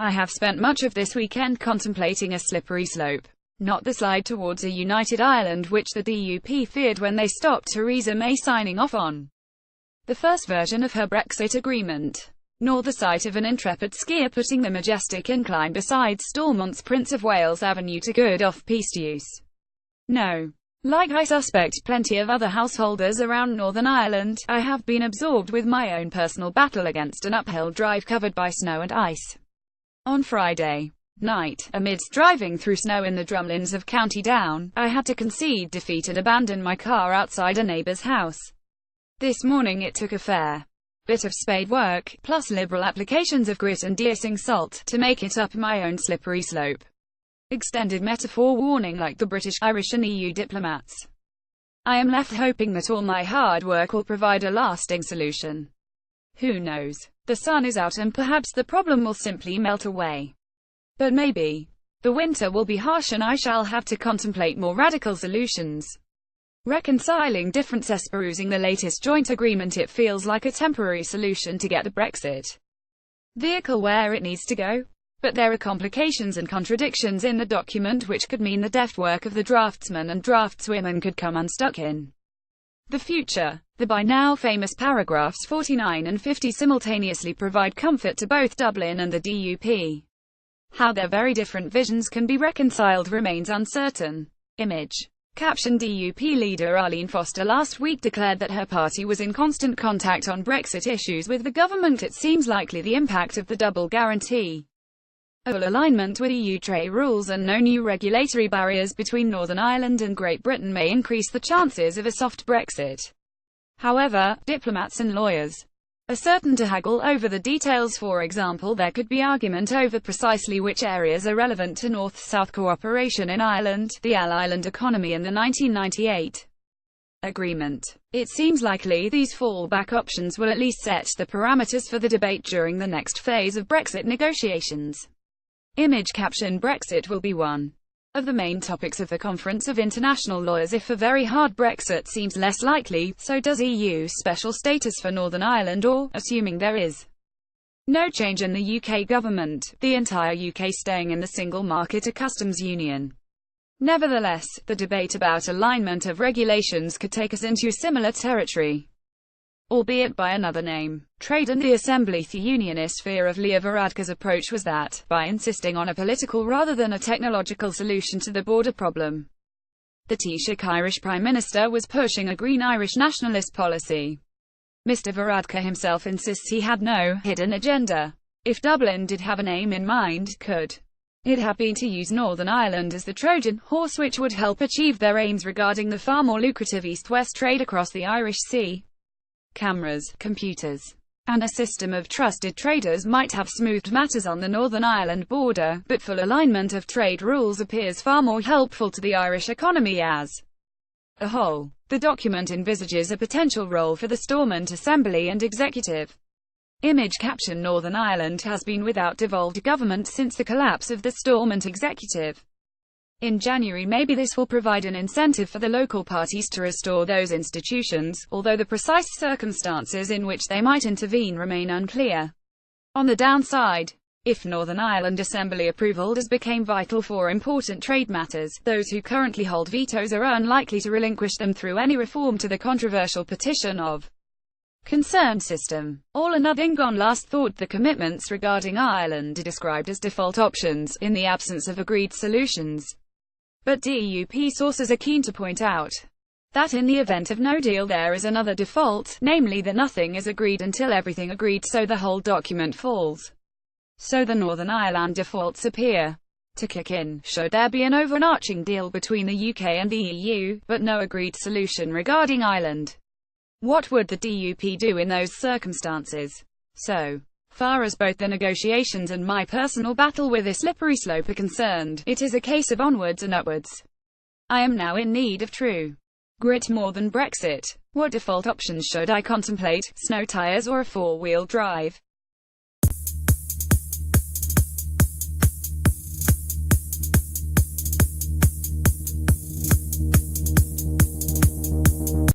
I have spent much of this weekend contemplating a slippery slope. Not the slide towards a united Ireland which the DUP feared when they stopped Theresa May signing off on the first version of her Brexit agreement, nor the sight of an intrepid skier putting the majestic incline beside Stormonts Prince of Wales Avenue to good off-piste use. No. Like I suspect plenty of other householders around Northern Ireland, I have been absorbed with my own personal battle against an uphill drive covered by snow and ice. On Friday night, amidst driving through snow in the drumlins of County Down, I had to concede defeat and abandon my car outside a neighbour's house. This morning it took a fair bit of spade work, plus liberal applications of grit and deicing salt, to make it up my own slippery slope. Extended metaphor warning like the British, Irish and EU diplomats. I am left hoping that all my hard work will provide a lasting solution. Who knows? The sun is out and perhaps the problem will simply melt away. But maybe the winter will be harsh and I shall have to contemplate more radical solutions. Reconciling differences, perusing the latest joint agreement, it feels like a temporary solution to get the Brexit vehicle where it needs to go. But there are complications and contradictions in the document which could mean the deft work of the draftsmen and draftswomen could come unstuck in the future. The by now famous paragraphs 49 and 50 simultaneously provide comfort to both Dublin and the DUP. How their very different visions can be reconciled remains uncertain. Image. Caption: DUP leader Arlene Foster last week declared that her party was in constant contact on Brexit issues with the government. It seems likely the impact of the double guarantee of full alignment with EU trade rules and no new regulatory barriers between Northern Ireland and Great Britain may increase the chances of a soft Brexit. However, diplomats and lawyers are certain to haggle over the details. For example, there could be argument over precisely which areas are relevant to North-South cooperation in Ireland, the all-island economy and the 1998 agreement. It seems likely these fallback options will at least set the parameters for the debate during the next phase of Brexit negotiations. Image caption: Brexit will be one of the main topics of the Conference of International Lawyers if a very hard Brexit seems less likely. So does EU special status for Northern Ireland, or, assuming there is no change in the UK government, the entire UK staying in the single market, a customs union. Nevertheless, the debate about alignment of regulations could take us into similar territory, albeit by another name. Trade and the Assembly. The unionist fear of Leo Varadkar's approach was that, by insisting on a political rather than a technological solution to the border problem, the Taoiseach Irish Prime Minister was pushing a green Irish nationalist policy. Mr Varadkar himself insists he had no hidden agenda. If Dublin did have an aim in mind, could it have been to use Northern Ireland as the Trojan horse which would help achieve their aims regarding the far more lucrative east-west trade across the Irish Sea? Cameras, computers, and a system of trusted traders might have smoothed matters on the Northern Ireland border, but full alignment of trade rules appears far more helpful to the Irish economy as a whole. The document envisages a potential role for the Stormont Assembly and Executive. Image caption: Northern Ireland has been without devolved government since the collapse of the Stormont Executive in January. Maybe this will provide an incentive for the local parties to restore those institutions, although the precise circumstances in which they might intervene remain unclear. On the downside, if Northern Ireland Assembly approval does become vital for important trade matters, those who currently hold vetoes are unlikely to relinquish them through any reform to the controversial petition of concern system. All or nothing on last thought. The commitments regarding Ireland are described as default options, in the absence of agreed solutions. But DUP sources are keen to point out that in the event of no deal there is another default, namely that nothing is agreed until everything agreed, so the whole document falls. So the Northern Ireland defaults appear to kick in, should there be an overarching deal between the UK and the EU, but no agreed solution regarding Ireland. What would the DUP do in those circumstances? So far as both the negotiations and my personal battle with a slippery slope are concerned, it is a case of onwards and upwards. I am now in need of true grit more than Brexit. What default options should I contemplate? Snow tires or a four-wheel drive?